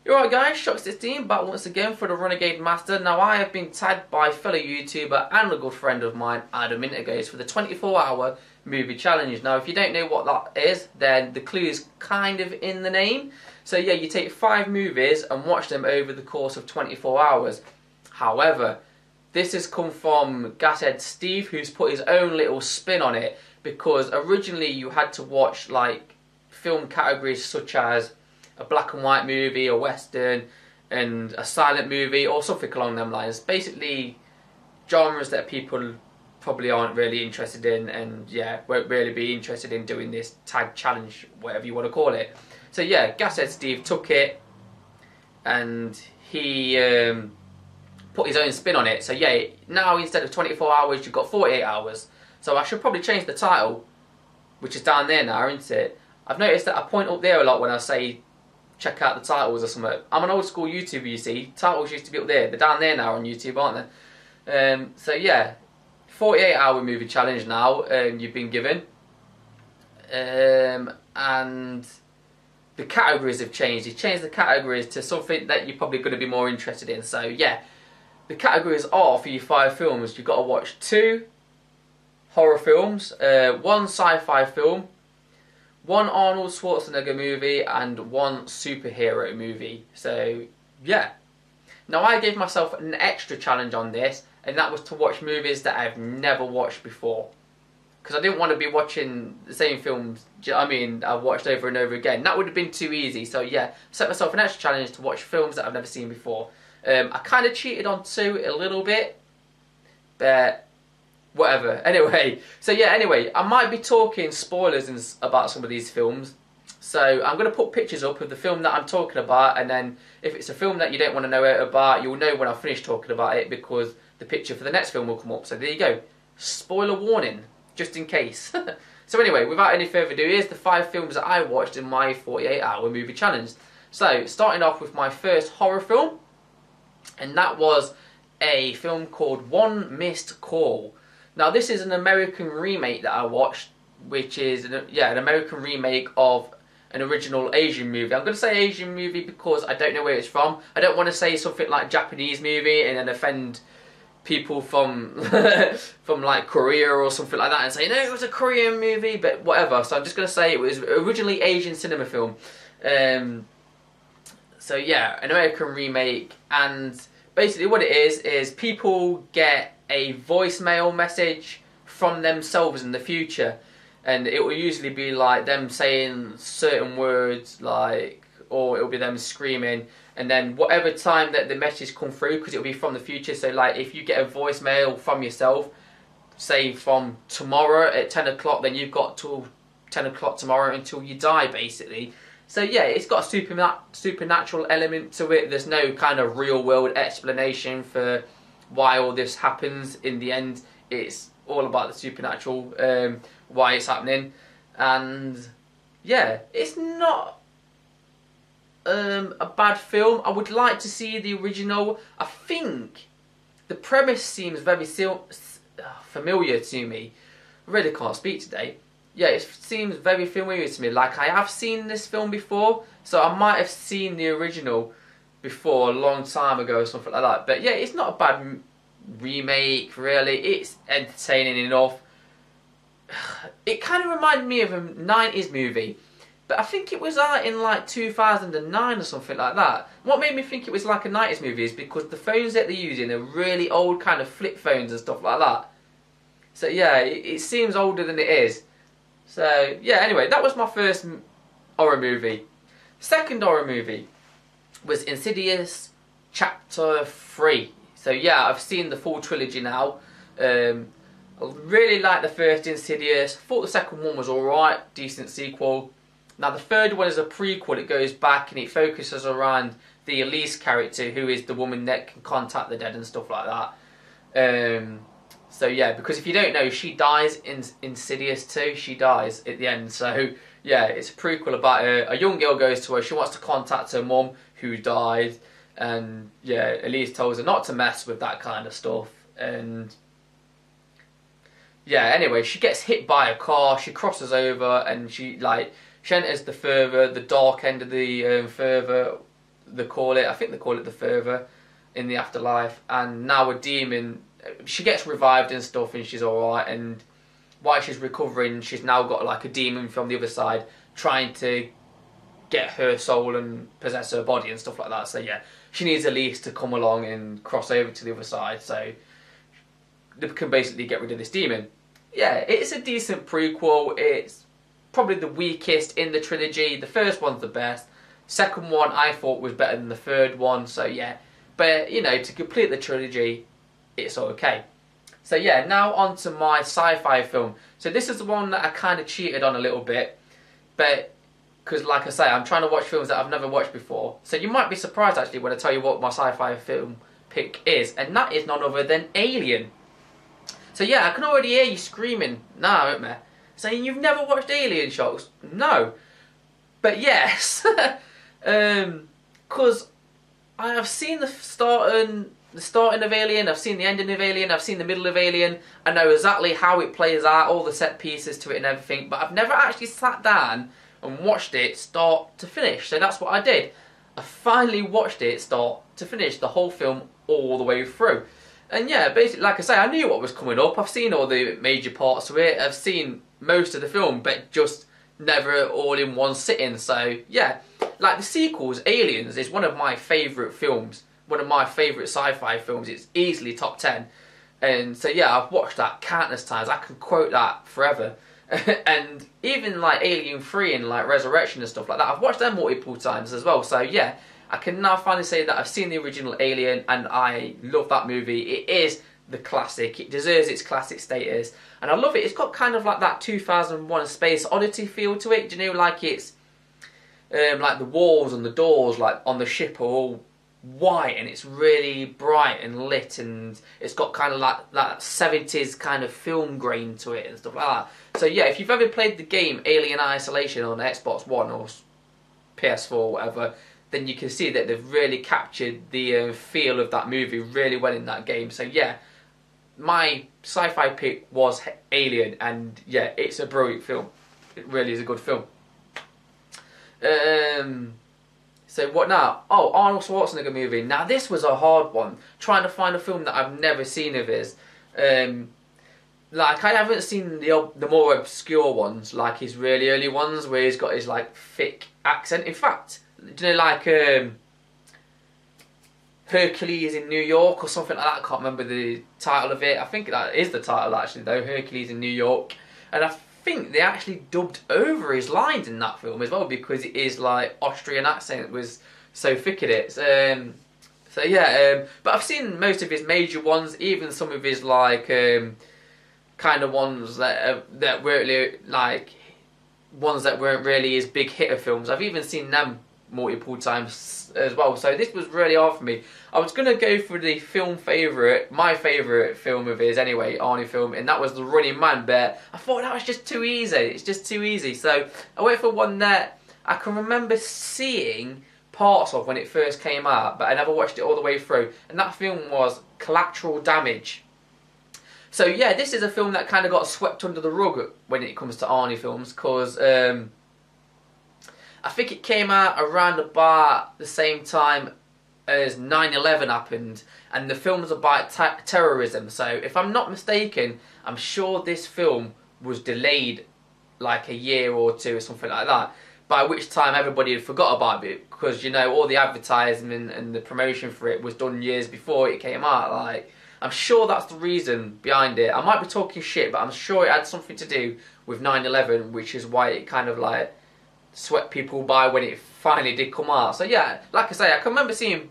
You're right guys, Gashead Steve back once again for the Renegade Master. Now I have been tagged by fellow YouTuber and a good friend of mine, Adam Interghost, for the 24-hour movie challenge. Now if you don't know what that is, then the clue is kind of in the name. So yeah, you take 5 movies and watch them over the course of 24 hours. However, this has come from Gashead Steve, who's put his own little spin on it, because originally you had to watch like film categories such as a black and white movie, a western, and a silent movie, or something along them lines. Basically, genres that people probably aren't really interested in, and yeah, won't really be interested in doing this tag challenge, whatever you want to call it. So yeah, Gashead Steve took it, and he put his own spin on it. So yeah, now instead of 24 hours, you've got 48 hours. So I should probably change the title, which is down there now, isn't it? I've noticed that I point up there a lot when I say check out the titles or something. I'm an old school YouTuber, you see. Titles used to be up there. They're down there now on YouTube, aren't they? So yeah, 48-hour movie challenge now you've been given. And the categories have changed. He's changed the categories to something that you're probably going to be more interested in. So yeah, the categories are, for your 5 films, you've got to watch 2 horror films, 1 sci-fi film, 1 Arnold Schwarzenegger movie, and 1 superhero movie. So yeah, now I gave myself an extra challenge on this, and that was to watch movies that I've never watched before, because I didn't want to be watching the same films, I've watched over and over again. That would have been too easy. So yeah, set myself an extra challenge to watch films that I've never seen before. I kind of cheated on 2 a little bit, but whatever. Anyway, so yeah, I might be talking spoilers about some of these films. So I'm going to put pictures up of the film that I'm talking about, and then if it's a film that you don't want to know about, you'll know when I finish talking about it, because the picture for the next film will come up. So there you go. Spoiler warning, just in case. So anyway, without any further ado, here's the 5 films that I watched in my 48-hour movie challenge. So starting off with my first horror film, and that was a film called One Missed Call. Now this is an American remake that I watched, which is an American remake of an original Asian movie. I'm going to say Asian movie because I don't know where it's from. I don't want to say something like Japanese movie and then offend people from from like Korea or something like that and say no, it was a Korean movie, but whatever. So I'm just going to say it was originally Asian cinema film. So yeah, an American remake, and basically what it is people get a voicemail message from themselves in the future, and it will usually be like them saying certain words, like, or it'll be them screaming, and then whatever time that the message come through, because it'll be from the future. So like if you get a voicemail from yourself, say from tomorrow at 10 o'clock, then you've got till 10 o'clock tomorrow until you die, basically. So yeah, it's got a supernatural element to it. There's no kind of real world explanation for why all this happens. In the end, it's all about the supernatural, why it's happening. And yeah, it's not a bad film. I would like to see the original. I think the premise seems very familiar to me. I really can't speak today. Yeah, it seems very familiar to me. Like I have seen this film before, so I might have seen the original before a long time ago or something like that. But yeah, it's not a bad remake, really. It's entertaining enough. It kind of reminded me of a 90s movie, but I think it was out in like 2009 or something like that. What made me think it was like a 90s movie is because the phones that they're using are really old, kind of flip phones and stuff like that. So yeah, it seems older than it is. So yeah, anyway, that was my first horror movie. Second horror movie was Insidious Chapter 3. So yeah, I've seen the full trilogy now. I really liked the first Insidious. Thought the second one was alright, decent sequel. Now the third one is a prequel. It goes back and it focuses around the Elise character, who is the woman that can contact the dead and stuff like that. So yeah, because if you don't know, she dies in Insidious 2. She dies at the end. So yeah, it's a prequel about a young girl goes to her. She wants to contact her mum who died, and yeah, Elise tells her not to mess with that kind of stuff. And yeah, anyway, she gets hit by a car. She crosses over, and she enters the dark end of the they call it. I think they call it the further in the afterlife. And now a demon, she gets revived and stuff, and she's alright. And while she's recovering, she's now got like a demon from the other side trying to get her soul and possess her body and stuff like that. So yeah, she needs Elise to come along and cross over to the other side so they can basically get rid of this demon. Yeah, it's a decent prequel. It's probably the weakest in the trilogy. The first one's the best. Second one I thought was better than the third one. So yeah, but you know, to complete the trilogy, it's okay. So yeah, now on to my sci-fi film. So this is the one that I kind of cheated on a little bit, but because like I say, I'm trying to watch films that I've never watched before. So you might be surprised actually when I tell you what my sci-fi film pick is, and that is none other than Alien. So yeah, I can already hear you screaming now, aren't I? Saying you've never watched Alien, Shocks. No. But yes. Because I have seen the starting of Alien, I've seen the ending of Alien, I've seen the middle of Alien. I know exactly how it plays out, all the set pieces to it and everything, but I've never actually sat down and watched it start to finish. So that's what I did. I finally watched it start to finish, the whole film all the way through. And yeah, basically, like I say, I knew what was coming up. I've seen all the major parts of it. I've seen most of the film, but just never all in one sitting. So yeah, like the sequels, Aliens is one of my favourite films. One of my favourite sci-fi films. It's easily top 10. And so yeah, I've watched that countless times. I can quote that forever. And even like Alien 3 and like Resurrection and stuff like that, I've watched them multiple times as well. So yeah, I can now finally say that I've seen the original Alien and I love that movie. It is the classic. It deserves its classic status. And I love it. It's got kind of like that 2001 Space Oddity feel to it. Do you know, like it's like the walls and the doors like on the ship are all white and it's really bright and lit, and it's got kind of like that 70s kind of film grain to it and stuff like that. So yeah, if you've ever played the game Alien Isolation on Xbox One or PS4 or whatever, then you can see that they've really captured the feel of that movie really well in that game. So yeah, my sci-fi pick was Alien, and yeah, it's a brilliant film. It really is a good film. So what now? Oh, Arnold Schwarzenegger movie. Now this was a hard one, trying to find a film that I've never seen of his. Like I haven't seen the more obscure ones, like his really early ones where he's got his like thick accent. In fact, do you know like Hercules in New York or something like that? I can't remember the title of it. I think that is the title actually though, Hercules in New York. And I think they actually dubbed over his lines in that film as well, because it is like Austrian accent was so thick in it. So yeah, but I've seen most of his major ones, even some of his like kind of ones that weren't really like ones that weren't really his big hitter films. I've even seen them multiple times as well. So this was really hard for me. I was gonna go for the film favourite, my favourite film of his anyway, Arnie film, and that was The Running Man, but I thought that was just too easy. It's just too easy. So I went for one that I can remember seeing parts of when it first came out, but I never watched it all the way through, and that film was Collateral Damage. So yeah, this is a film that kind of got swept under the rug when it comes to Arnie films, because I think it came out around about the same time as 9/11 happened, and the film was about terrorism. So if I'm not mistaken, I'm sure this film was delayed like a year or two or something like that, by which time everybody had forgot about it, because you know all the advertisement and the promotion for it was done years before it came out. Like, I'm sure that's the reason behind it. I might be talking shit, but I'm sure it had something to do with 9/11, which is why it kind of like swept people by when it finally did come out. So yeah, like I say, I can remember seeing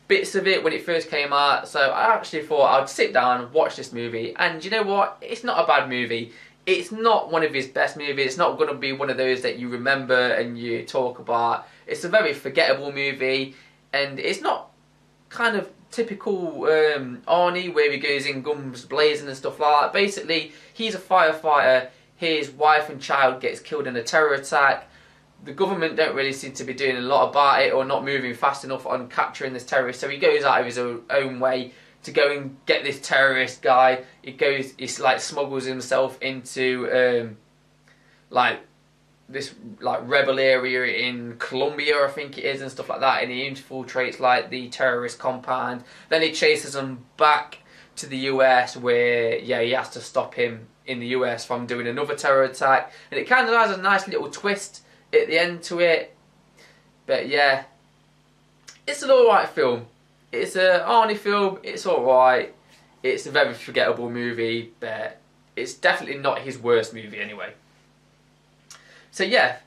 bits of it when it first came out, so I actually thought I'd sit down and watch this movie, and you know what, it's not a bad movie. It's not one of his best movies. It's not going to be one of those that you remember and you talk about. It's a very forgettable movie, and it's not kind of typical Arnie where he goes in guns blazing and stuff like that. Basically, he's a firefighter. His wife and child gets killed in a terror attack. The government don't really seem to be doing a lot about it, or not moving fast enough on capturing this terrorist. So he goes out of his own way to go and get this terrorist guy. He like smuggles himself into like this like rebel area in Colombia, I think it is, and stuff like that, and he infiltrates like the terrorist compound. Then he chases them back to the US, where he has to stop him in the US from doing another terror attack, and it kind of has a nice little twist at the end to it. But yeah, it's an alright film. It's a Arnie film. It's alright. It's a very forgettable movie, but it's definitely not his worst movie anyway. So yeah,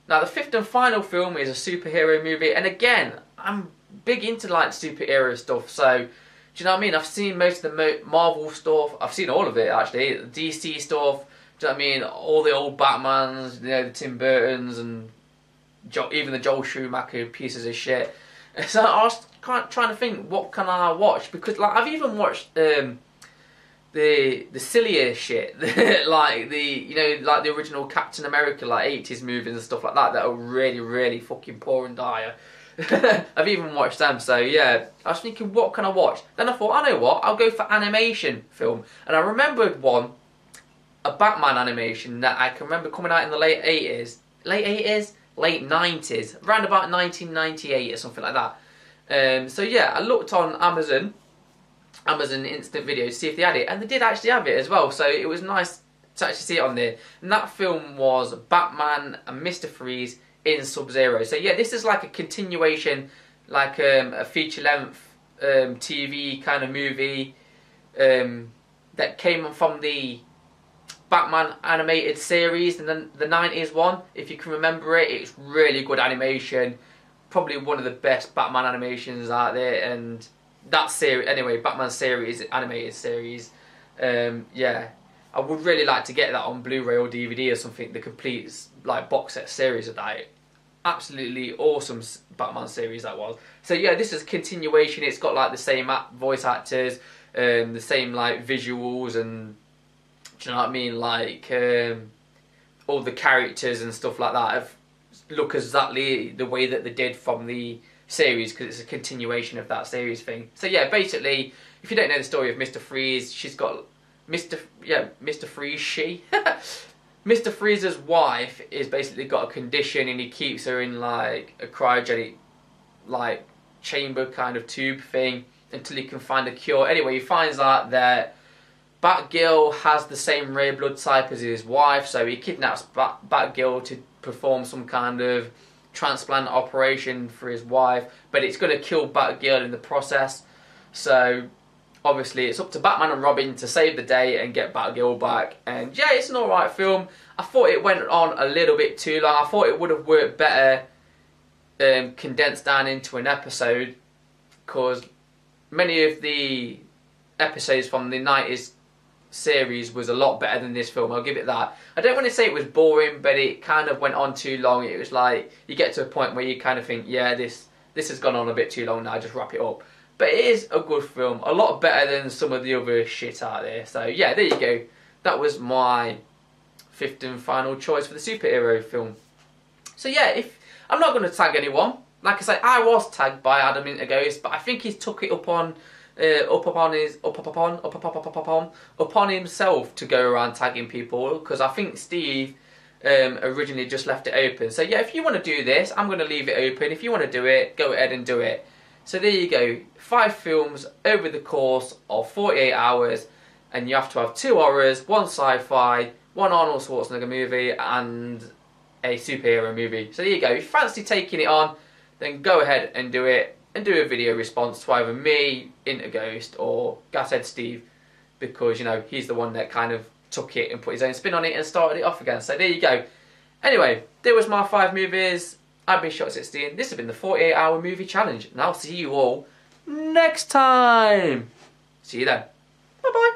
now the fifth and final film is a superhero movie, and again, I'm big into like superhero stuff, so do you know what I mean? I've seen most of the Marvel stuff, I've seen all of it actually, the DC stuff, do you know what I mean? All the old Batmans, you know, the Tim Burtons, and even the Joel Schumacher pieces of shit. So I was trying to think, what can I watch? Because like I've even watched the sillier shit, like like the original Captain America, like 80s movies and stuff like that are really fucking poor and dire. I've even watched them, so yeah, I was thinking, what can I watch? Then I thought, I know what, I'll go for animation film. And I remembered one, a Batman animation that I can remember coming out in the late 90s, around about 1998 or something like that. So yeah, I looked on Amazon Instant Video to see if they had it, and they did actually have it as well, so it was nice to actually see it on there. And that film was Batman and Mr. Freeze in Sub-Zero. So yeah, this is like a continuation, like a feature-length TV kind of movie that came from the Batman animated series, and then the 90s one, if you can remember it. It's really good animation, probably one of the best Batman animations out there, and that series, anyway, Batman series, animated series, yeah, I would really like to get that on Blu-ray or DVD or something, the complete like box set series of that. Absolutely awesome Batman series that was. So yeah, this is a continuation. It's got like the same voice actors, the same like visuals, and do you know what I mean, like all the characters and stuff like that look exactly the way that they did from the series, because it's a continuation of that series thing. So yeah, basically, if you don't know the story of Mr. Freeze, she's got Mr. Freeze, Mr. Freeze's wife is basically got a condition, and he keeps her in like a cryogenic like chamber kind of tube thing until he can find a cure. Anyway, he finds out that Batgirl has the same red blood type as his wife, so he kidnaps Batgirl to perform some kind of transplant operation for his wife, but it's going to kill Batgirl in the process. So obviously it's up to Batman and Robin to save the day and get Batgirl back. And yeah, it's an alright film. I thought it went on a little bit too long. I thought it would have worked better condensed down into an episode, because many of the episodes from the 90s series was a lot better than this film, I'll give it that. I don't want to say it was boring, but it kind of went on too long. It was like, you get to a point where you kind of think, yeah, this has gone on a bit too long now, just wrap it up. But it is a good film, a lot better than some of the other shit out there. So yeah, there you go. That was my fifth and final choice for the superhero film. So yeah, if I'm not going to tag anyone. Like I say, I was tagged by Adam Interghost, but I think he's took it upon himself to go around tagging people, because I think Steve originally just left it open. So yeah, if you want to do this, I'm going to leave it open. If you want to do it, go ahead and do it. So there you go, 5 films over the course of 48 hours, and you have to have 2 horrors, 1 sci-fi, 1 Arnold Schwarzenegger movie, and a superhero movie. So there you go. If you fancy taking it on, then go ahead and do it, and do a video response to either me, Interghost, or Gashead Steve, because, you know, he's the one that kind of took it and put his own spin on it and started it off again. So there you go. Anyway, there was my 5 movies. I've been Shot16. This has been the 48-hour movie challenge, and I'll see you all next time. See you then. Bye-bye.